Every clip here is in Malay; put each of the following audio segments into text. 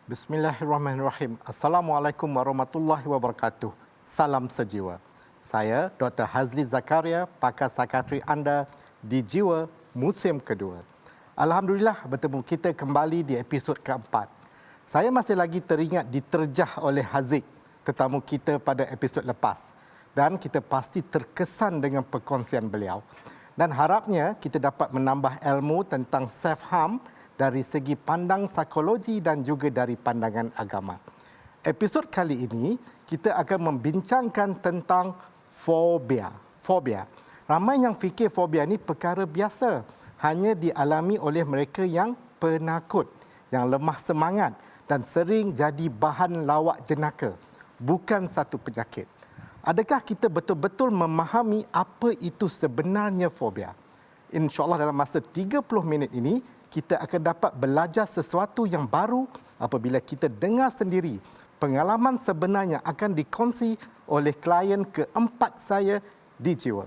Bismillahirrahmanirrahim. Assalamualaikum warahmatullahi wabarakatuh. Salam sejiwa. Saya Dr. Hazli Zakaria, pakar psikiatri anda di Jiwa musim kedua. Alhamdulillah bertemu kita kembali di episod keempat. Saya masih lagi teringat diterjah oleh Haziq, tetamu kita pada episod lepas. Dan kita pasti terkesan dengan perkongsian beliau. Dan harapnya kita dapat menambah ilmu tentang self-harm dari segi pandang psikologi dan juga dari pandangan agama. Episod kali ini, kita akan membincangkan tentang fobia. Fobia. Ramai yang fikir fobia ini perkara biasa, hanya dialami oleh mereka yang penakut, yang lemah semangat dan sering jadi bahan lawak jenaka, bukan satu penyakit. Adakah kita betul-betul memahami apa itu sebenarnya fobia? InsyaAllah dalam masa 30 minit ini, kita akan dapat belajar sesuatu yang baru apabila kita dengar sendiri pengalaman sebenarnya akan dikongsi oleh klien keempat saya di Jiwa.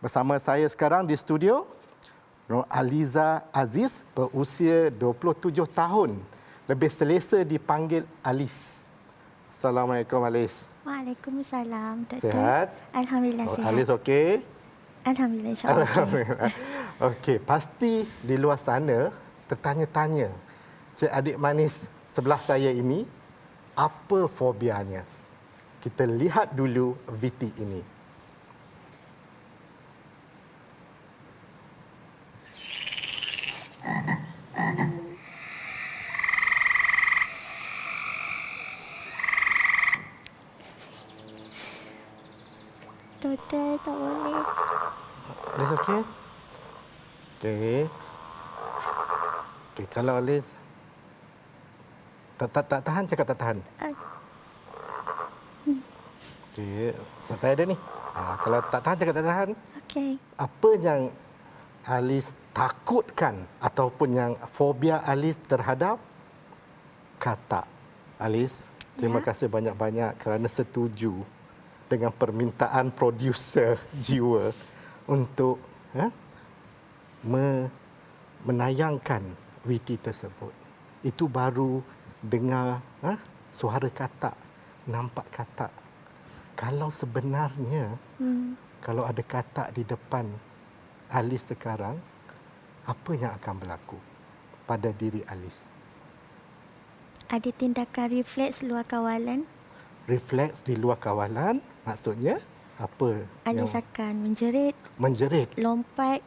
Bersama saya sekarang di studio, Nur Aliza Aziz berusia 27 tahun. Lebih selesa dipanggil Alis. Assalamualaikum Alis. Waalaikumsalam, Doktor. Sihat? Alhamdulillah sihat. Alis okey? Alhamdulillah, insyaAllah. Alhamdulillah. Okey, pasti di luar sana tertanya-tanya, Cik adik manis sebelah saya ini, apa fobianya? Kita lihat dulu VT ini. Doktor, tak boleh. Alis okey? Okey. Okey, kalau Alis tak tahan, cakap tak tahan. Okey, saya ada ni. Kalau tak tahan, cakap tak tahan. Okey. Apa yang Alis takutkan ataupun yang fobia Alis terhadap katak? Alis, terima kasih banyak-banyak kerana setuju dengan permintaan produser Jiwa untuk menayangkan VT tersebut. Itu baru dengar suara katak, nampak katak. Kalau sebenarnya, kalau ada katak di depan Alis sekarang, apa yang akan berlaku pada diri Alis? Ada tindakan refleks luar kawalan. Refleks di luar kawalan, maksudnya apa? Alis akan menjerit, Melompat,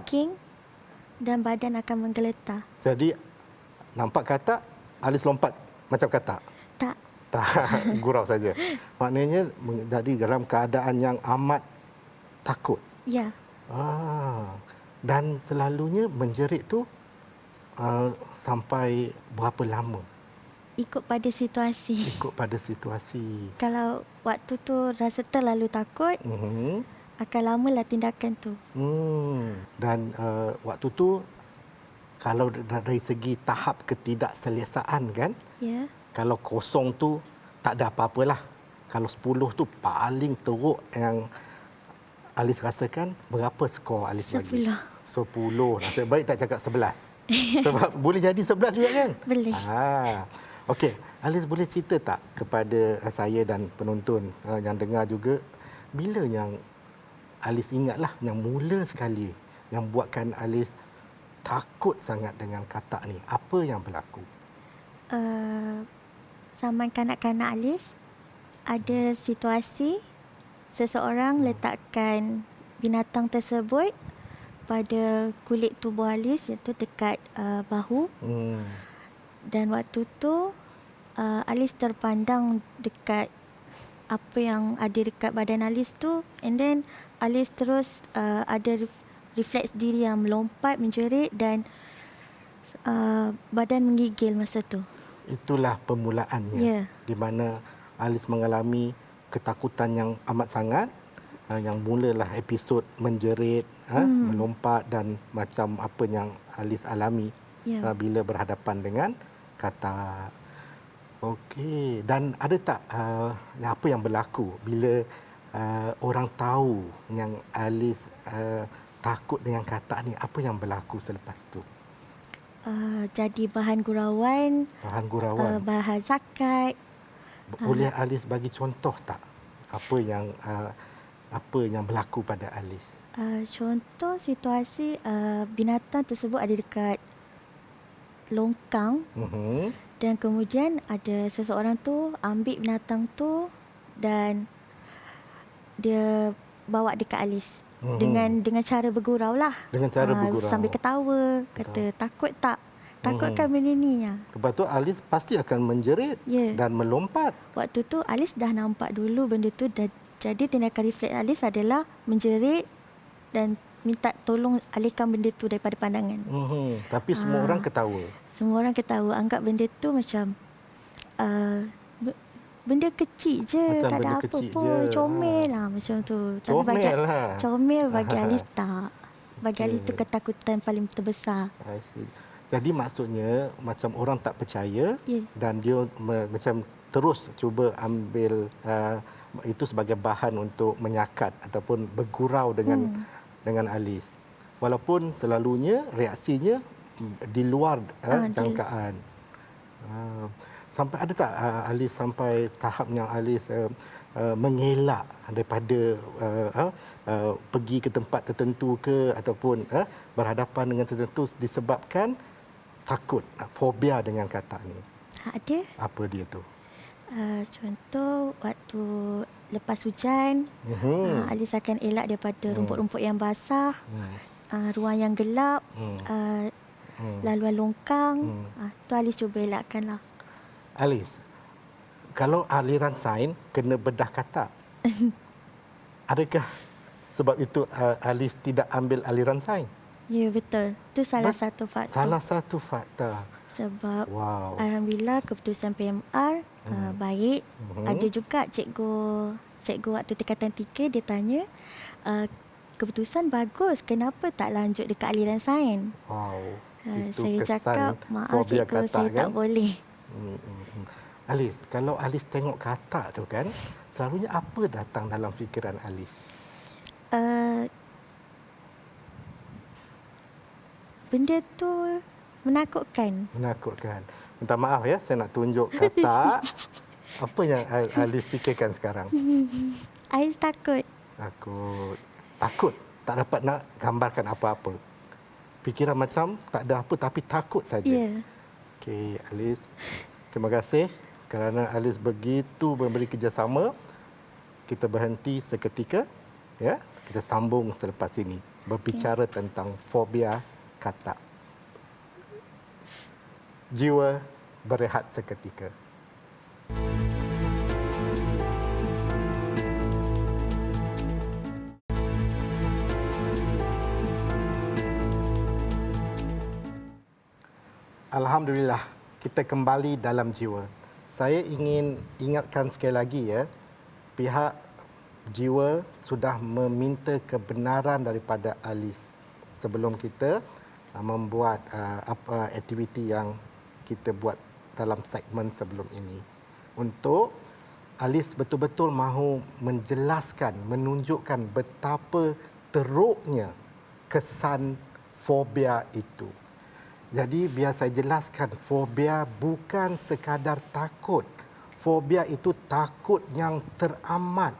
shaking dan badan akan menggeletar. Jadi nampak katak, Alis lompat macam katak? Tak. Tak, gurau saja. Maknanya jadi dalam keadaan yang amat takut. Ya. Dan selalunya menjerit tu sampai berapa lama? Ikut pada situasi. Ikut pada situasi. Kalau waktu tu rasa terlalu takut, akan lamalah tindakan tu. Dan waktu tu, kalau dari segi tahap ketidakselesaan kan, kalau kosong tu tak ada apa-apalah. Kalau 10 tu paling teruk yang Alis rasakan, berapa skor Alis bagi? 10. Nasib baik tak cakap 11. Sebab boleh jadi 11 juga kan? Boleh. Okey, Alis boleh cerita tak kepada saya dan penonton yang dengar juga, bila yang Alis ingatlah yang mula sekali yang buatkan Alis takut sangat dengan katak ni, apa yang berlaku? Zaman kanak-kanak Alis, ada situasi seseorang letakkan binatang tersebut pada kulit tubuh Alis, iaitu dekat bahu. Dan waktu tu Alis terpandang dekat apa yang ada dekat badan Alis tu, and then Alis terus ada refleks diri yang melompat, menjerit dan badan menggigil masa tu. Itulah permulaannya, di mana Alis mengalami ketakutan yang amat sangat, yang mulalah episod menjerit, melompat dan macam apa yang Alis alami bila berhadapan dengan katak. Okey, dan ada tak apa yang berlaku bila orang tahu yang Alis takut dengan katak ni, apa yang berlaku selepas tu? jadi bahan gurauan, Bahan gurauan. bahan zakat. Boleh Alis bagi contoh tak? Apa yang berlaku pada Alis? Contoh situasi binatang tersebut ada dekat longkang dan kemudian ada seseorang tu ambil binatang tu dan dia bawa dekat Alis dengan cara bergurau lah. Dengan cara bergurau. Sambil ketawa, kata takut tak? Takut kan benda ni ya. Lepas tu Alis pasti akan menjerit dan melompat. Waktu tu Alis dah nampak dulu benda tu jadi tindakan refleks Alis adalah menjerit dan minta tolong alihkan benda tu daripada pandangan. Tapi semua orang ketawa. Semua orang ketawa, anggap benda tu macam benda kecil je, Macam tak ada benda apa kecil pun, je. comel lah macam tu. Comel bagi Alis tak. Bagi Alis tu ketakutan paling terbesar. I see. Jadi maksudnya macam orang tak percaya dan dia macam terus cuba ambil itu sebagai bahan untuk menyakat ataupun bergurau dengan Alis. Walaupun selalunya reaksinya di luar jangkaan. Sampai ada tak Alis sampai tahap yang Alis mengelak daripada pergi ke tempat tertentu ke ataupun berhadapan dengan tertentu disebabkan takut, fobia dengan kata ni? Ada. Apa dia tu? Contoh waktu lepas hujan, Alis akan elak daripada rumput-rumput yang basah, ruang yang gelap, laluan longkang. Tu Alis cuba elakkan lah. Alis, kalau aliran sains kena bedah katak, adakah sebab itu Alis tidak ambil aliran sains? Ya, betul. Itu salah satu faktor. Salah satu faktor. Sebab alhamdulillah keputusan PMR baik. Ada juga cikgu waktu tingkatan 3 dia tanya, keputusan bagus, kenapa tak lanjut dekat aliran sains? Saya cakap, maaf cikgu, saya tak boleh. Alis, kalau Alis tengok katak tu kan, selalunya apa datang dalam fikiran Alis? Benda tu menakutkan. Menakutkan. Minta maaf ya, saya nak tunjuk katak. Apa yang Alis fikirkan sekarang? Alis takut. Takut. Tak dapat nak gambarkan apa-apa. Fikiran macam tak ada apa tapi takut saja. Ya. Okey, Alis. Terima kasih kerana Alis begitu memberi kerjasama. Kita berhenti seketika. Ya, kita sambung selepas ini. Berbicara tentang fobia katak. Jiwa berehat seketika. Alhamdulillah, kita kembali dalam jiwa. Saya ingin ingatkan sekali lagi ya, pihak jiwa sudah meminta kebenaran daripada Alis sebelum kita membuat aktiviti yang kita buat dalam segmen sebelum ini. Untuk Alis betul-betul mahu menjelaskan, menunjukkan betapa teruknya kesan fobia itu. Jadi biar saya jelaskan, fobia bukan sekadar takut. Fobia itu takut yang teramat,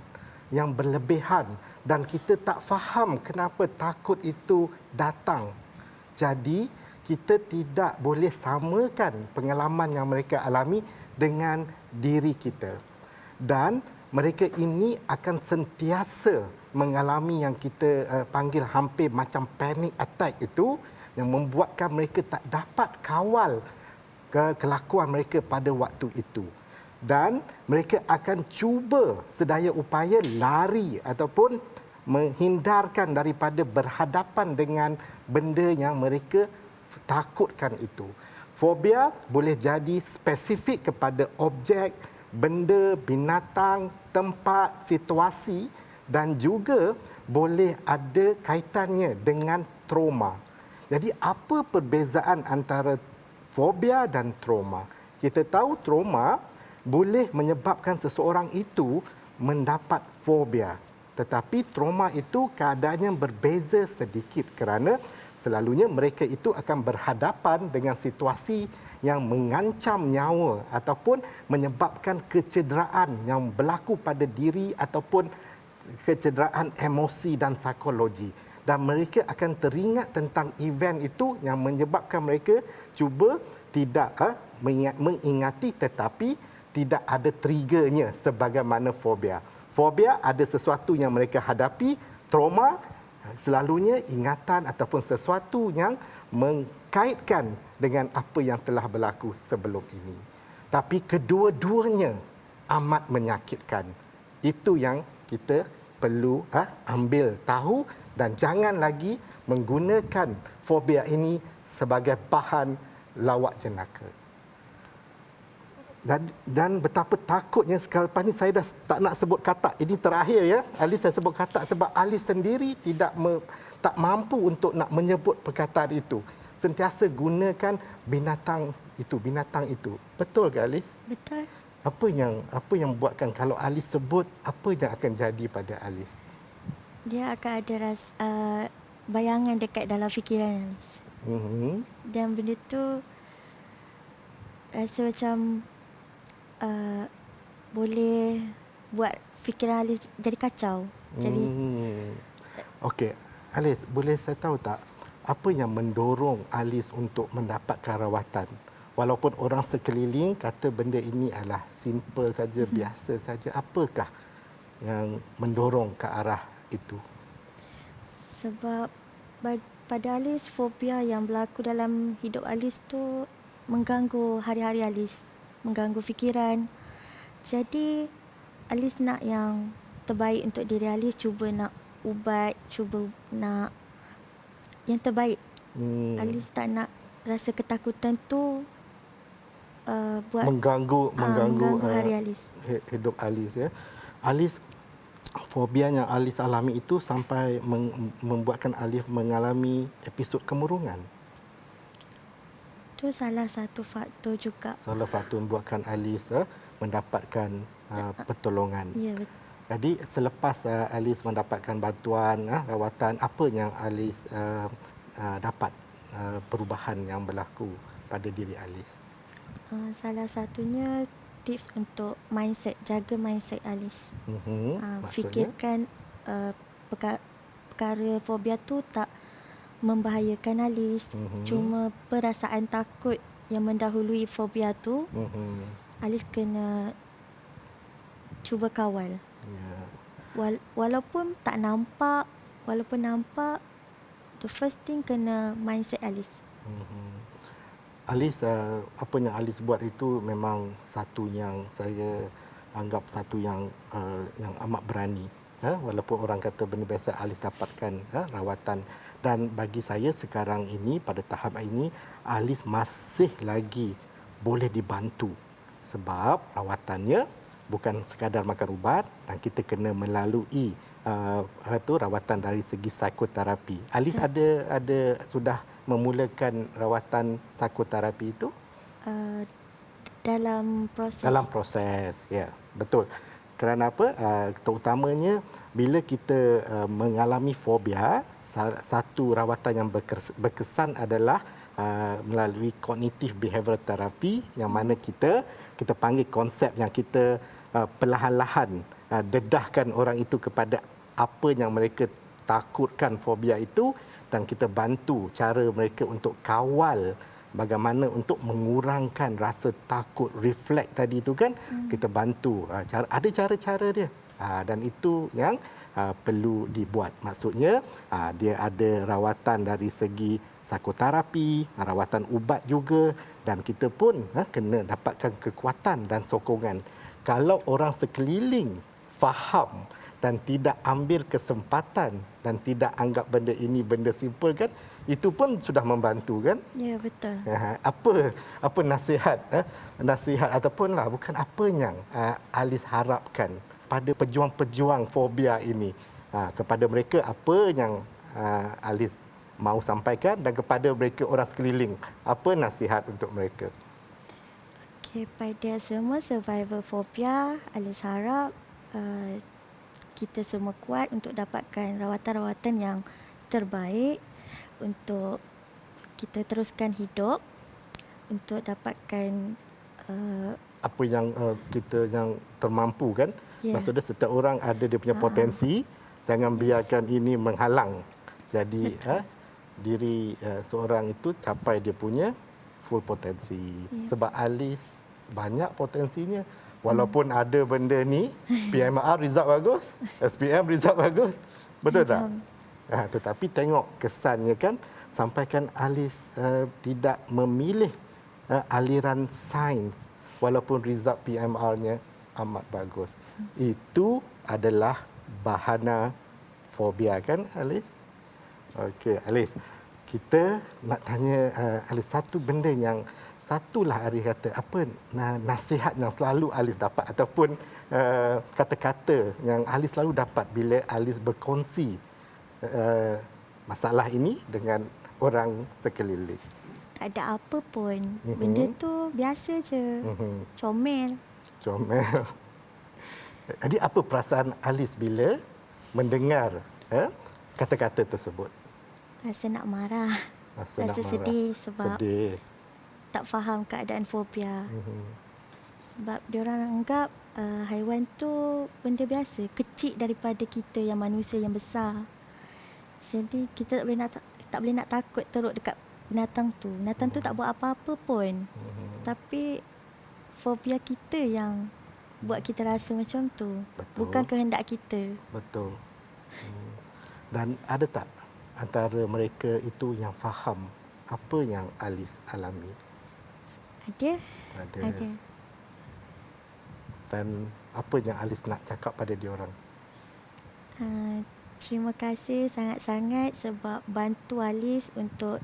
yang berlebihan dan kita tak faham kenapa takut itu datang. Jadi kita tidak boleh samakan pengalaman yang mereka alami dengan diri kita. Dan mereka ini akan sentiasa mengalami yang kita panggil hampir macam panic attack itu, yang membuatkan mereka tak dapat kawal kelakuan mereka pada waktu itu. Dan mereka akan cuba sedaya upaya lari ataupun menghindarkan daripada berhadapan dengan benda yang mereka takutkan itu. Fobia boleh jadi spesifik kepada objek, benda, binatang, tempat, situasi dan juga boleh ada kaitannya dengan trauma. Jadi apa perbezaan antara fobia dan trauma? Kita tahu trauma boleh menyebabkan seseorang itu mendapat fobia. Tetapi trauma itu keadaannya berbeza sedikit kerana Selalunya mereka itu akan berhadapan dengan situasi yang mengancam nyawa ataupun menyebabkan kecederaan yang berlaku pada diri ataupun kecederaan emosi dan psikologi. Dan mereka akan teringat tentang event itu yang menyebabkan mereka cuba tidak mengingati tetapi tidak ada triggernya sebagaimana fobia. Fobia ada sesuatu yang mereka hadapi, trauma, selalunya ingatan ataupun sesuatu yang mengkaitkan dengan apa yang telah berlaku sebelum ini. Tapi kedua-duanya amat menyakitkan. Itu yang kita perlu ambil tahu dan jangan lagi menggunakan fobia ini sebagai bahan lawak jenaka. Dan betapa takutnya selepas ni saya dah tak nak sebut kata. Ini terakhir ya. Alice saya sebut kata sebab Alice sendiri tak mampu untuk nak menyebut perkataan itu. Sentiasa gunakan binatang itu. Betul ke Alice? Betul. Apa yang buatkan kalau Alice sebut, apa yang akan jadi pada Alice? Dia akan ada bayangan dekat dalam fikiran. Dan benda tu rasa macam boleh buat fikiran Alice jadi kacau. Jadi Okey, Alice, boleh saya tahu tak apa yang mendorong Alice untuk mendapatkan rawatan? Walaupun orang sekeliling kata benda ini adalah simple saja, biasa saja, apakah yang mendorong ke arah itu? Sebab pada Alice, fobia yang berlaku dalam hidup Alice tu mengganggu hari-hari Alice, mengganggu fikiran. Jadi Alice nak yang terbaik untuk diri Alice, cuba nak ubat, cuba nak yang terbaik. Alice tak nak rasa ketakutan tu buat mengganggu hari Alice. Hidup Alice ya. Alice, fobia yang Alice alami itu sampai membuatkan Alice mengalami episod kemurungan. Itu salah satu faktor juga. Salah faktor membuatkan Alice mendapatkan pertolongan. Ya, betul. Jadi selepas Alice mendapatkan bantuan rawatan, apa yang Alice dapat perubahan yang berlaku pada diri Alice? Salah satunya tips untuk mindset, jaga mindset Alice. Fikirkan perkara fobia tu tak membahayakan Alice. Cuma perasaan takut yang mendahului fobia tu, Alice kena cuba kawal. Walaupun tak nampak, walaupun nampak, the first thing kena mindset Alice. Alice, apa yang Alice buat itu memang satu yang saya anggap satu yang amat berani. Walaupun orang kata benda biasa, Alice dapatkan rawatan. Dan bagi saya sekarang ini, pada tahap ini, Alice masih lagi boleh dibantu. Sebab rawatannya bukan sekadar makan ubat dan kita kena melalui rawatan dari segi psikoterapi. Alice ada sudah memulakan rawatan psikoterapi itu? Dalam proses. Dalam proses, ya, betul. Kerana apa? Terutamanya bila kita mengalami fobia, satu rawatan yang berkesan adalah melalui cognitive behavioral therapy, yang mana kita panggil konsep yang kita perlahan-lahan dedahkan orang itu kepada apa yang mereka takutkan fobia itu, dan kita bantu cara mereka untuk kawal bagaimana untuk mengurangkan rasa takut refleks tadi itu kan. Kita bantu ada cara-cara dia, dan itu yang perlu dibuat. Maksudnya dia ada rawatan dari segi psikoterapi, rawatan ubat juga, dan kita pun kena dapatkan kekuatan dan sokongan. Kalau orang sekeliling faham dan tidak ambil kesempatan dan tidak anggap benda ini benda simple kan, itu pun sudah membantu kan? Ya, betul. Apa nasihat ataupun bukan apa yang Alice harapkan pada pejuang-pejuang fobia ini, kepada mereka apa yang Alice mahu sampaikan, dan kepada mereka orang sekeliling apa nasihat untuk mereka? Okey, pada semua survivor fobia, Alice harap kita semua kuat untuk dapatkan rawatan-rawatan yang terbaik untuk kita teruskan hidup, untuk dapatkan Apa yang kita yang termampu kan. Ya. Maksudnya setiap orang ada dia punya potensi, jangan biarkan ini menghalang. Jadi diri seorang itu capai dia punya full potensi. Sebab Alice banyak potensinya. Walaupun ada benda ni, PMR result bagus, SPM result bagus. Betul tak? Tetapi tengok kesannya kan, sampaikan Alice tidak memilih aliran sains walaupun result PMR-nya amat bagus. Itu adalah bahana fobia kan, Alice? Okey, Alice. Kita nak tanya Alice satu benda yang satulah Alice kata apa nasihat yang selalu Alice dapat ataupun kata-kata yang Alice selalu dapat bila Alice berkongsi masalah ini dengan orang sekeliling. tak ada apa pun. Benda tu biasa je. Comel. Comel. Jadi apa perasaan Alice bila mendengar kata-kata tersebut? Rasa nak marah. Rasa nak marah. sedih sebab Sedih. tak faham keadaan fobia. Sebab diorang anggap haiwan tu benda biasa, kecil daripada kita yang manusia yang besar. Jadi kita tak boleh nak takut teruk dekat binatang tu. Binatang tu tak buat apa-apa pun. Tapi fobia kita yang buat kita rasa macam tu. Betul. Bukan kehendak kita. Betul. Dan ada tak antara mereka itu yang faham apa yang Alice alami? Ada. Ada. Dan apa yang Alice nak cakap pada diorang? Terima kasih sangat-sangat sebab bantu Alice untuk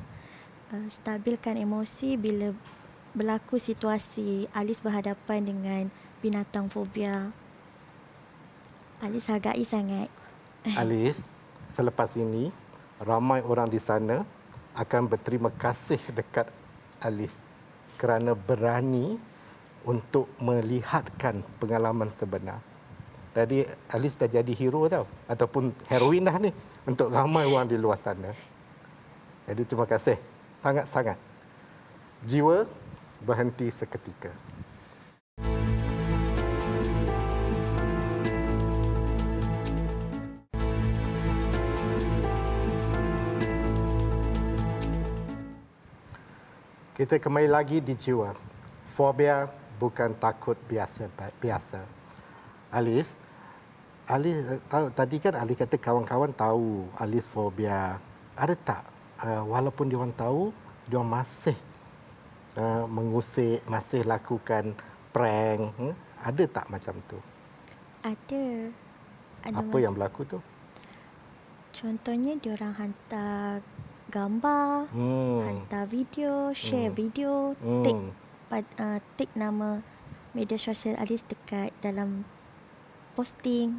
stabilkan emosi bila berlaku situasi Alice berhadapan dengan binatang fobia. Alice hargai sangat. Alice, selepas ini ramai orang di sana akan berterima kasih dekat Alice kerana berani untuk melihatkan pengalaman sebenar. Jadi Alice dah jadi hero tau ataupun heroin dah ni untuk ramai orang di luar sana. Jadi terima kasih sangat-sangat. Jiwa berhenti seketika. Kita kembali lagi di Jiwa. Fobia bukan takut biasa. Alice tahu tadi kan Alice kata kawan-kawan tahu Alice fobia. Ada tak walaupun dia orang tahu, dia orang masih mengusik, masih lakukan prank? Ada tak macam tu? Ada. Apa yang berlaku tu? Contohnya diorang hantar gambar, hantar video, share video, take nama media sosial Alice dekat dalam posting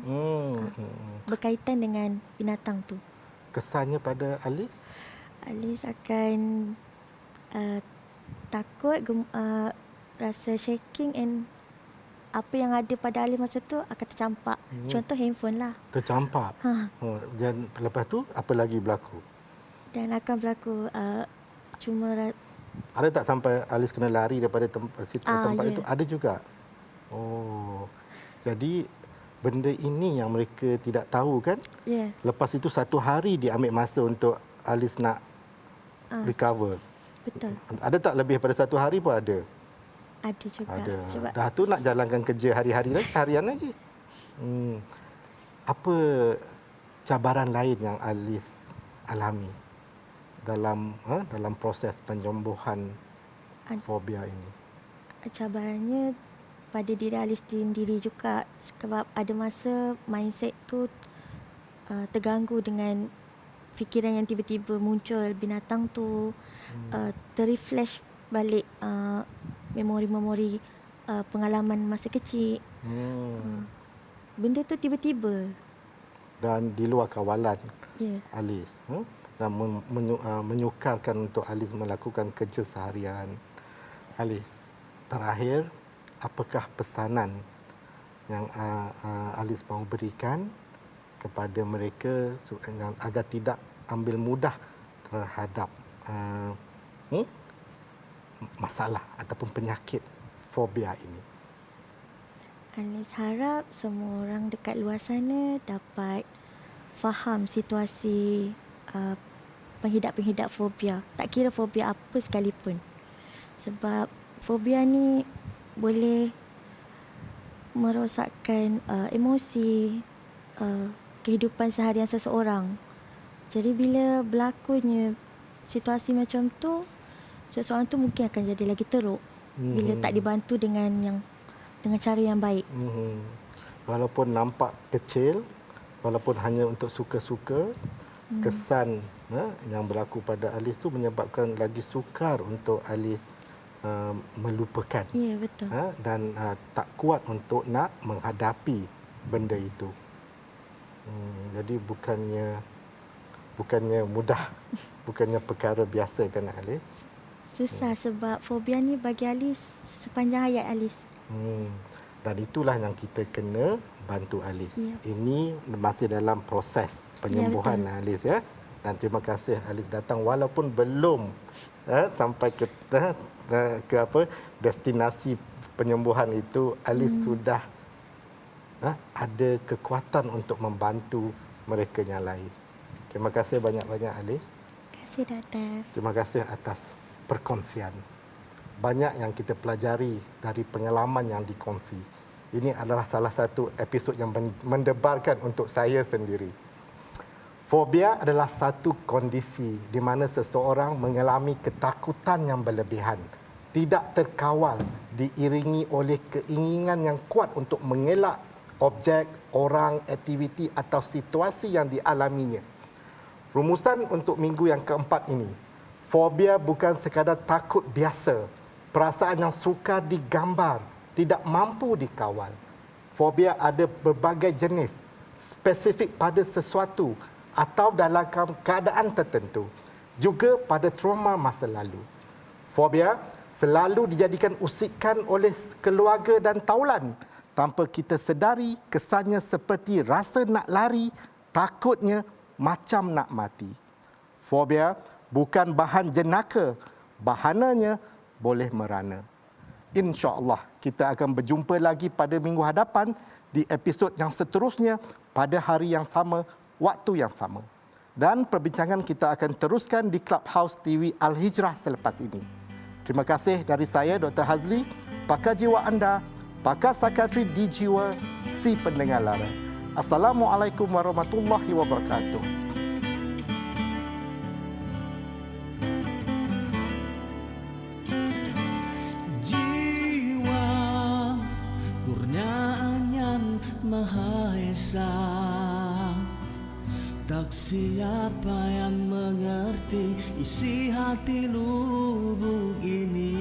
berkaitan dengan binatang tu. Kesannya pada Alice? Alice akan takut, rasa shaking and apa yang ada pada Alice masa tu akan tercampak. Contoh handphone lah. Tercampak? Dan lepas tu apa lagi berlaku? Dan akan berlaku ada tak sampai Alice kena lari daripada tempat ya. itu? Ada juga. Oh. Jadi benda ini yang mereka tidak tahu kan? Ya. Lepas itu 1 hari dia ambil masa untuk Alice nak recover. Betul. Ada tak lebih daripada 1 hari pun ada? Ada juga. Ada. Sebab Dah tu nak jalankan kerja hari-hari lagi, harian lagi. Apa cabaran lain yang Alice alami dalam proses penyembuhan fobia ini? Cabarannya pada diri Alice sendiri juga sebab ada masa mindset tu terganggu dengan fikiran yang tiba-tiba muncul binatang tu, terrefresh balik memori-memori pengalaman masa kecil. Benda tu tiba-tiba. Dan di luar kawalan Alice. Dan menyukarkan untuk Alice melakukan kerja seharian. Alice, terakhir, apakah pesanan yang Alice mahu berikan kepada mereka agar tidak ambil mudah terhadap masalah ataupun penyakit fobia ini? Alis harap semua orang dekat luar sana dapat faham situasi penghidap-penghidap fobia. Tak kira fobia apa sekalipun. Sebab fobia ni boleh merosakkan emosi, kehidupan seharian seseorang. Jadi bila berlakunya situasi macam tu, seseorang tu mungkin akan jadi lagi teruk bila tak dibantu dengan cara yang baik. Walaupun nampak kecil, walaupun hanya untuk suka-suka, kesan yang berlaku pada Alice tu menyebabkan lagi sukar untuk Alice melupakan. Ya, betul. Dan tak kuat untuk nak menghadapi benda itu. Jadi bukannya mudah, bukannya perkara biasa kan Alice? Susah sebab fobia ni bagi Alice sepanjang hayat Alice. Dan itulah yang kita kena bantu Alice. Ya. Ini masih dalam proses penyembuhan Alice ya. Dan terima kasih Alice datang walaupun belum sampai ke destinasi penyembuhan itu. Alice sudah ada kekuatan untuk membantu mereka yang lain. Terima kasih banyak-banyak Alice. Terima kasih doktor. Terima kasih atas perkongsian. Banyak yang kita pelajari dari pengalaman yang dikongsi. Ini adalah salah satu episod yang mendebarkan untuk saya sendiri. Fobia adalah satu kondisi di mana seseorang mengalami ketakutan yang berlebihan, tidak terkawal, diiringi oleh keinginan yang kuat untuk mengelak objek, orang, aktiviti atau situasi yang dialaminya. Rumusan untuk minggu yang keempat ini, fobia bukan sekadar takut biasa, perasaan yang sukar digambar, tidak mampu dikawal. Fobia ada berbagai jenis, spesifik pada sesuatu atau dalam keadaan tertentu, juga pada trauma masa lalu. Fobia selalu dijadikan usikan oleh keluarga dan taulan. Tanpa kita sedari, kesannya seperti rasa nak lari, takutnya macam nak mati. Fobia bukan bahan jenaka, bahananya boleh merana. InsyaAllah kita akan berjumpa lagi pada minggu hadapan di episod yang seterusnya pada hari yang sama, waktu yang sama. Dan perbincangan kita akan teruskan di Clubhouse TV Al-Hijrah selepas ini. Terima kasih dari saya Dr. Hazli, pakar jiwa anda, pakar psikiatri di jiwa, si pendengar lara. Assalamualaikum warahmatullahi wabarakatuh. Maha Esa, tak siapa yang mengerti isi hati lubuk ini.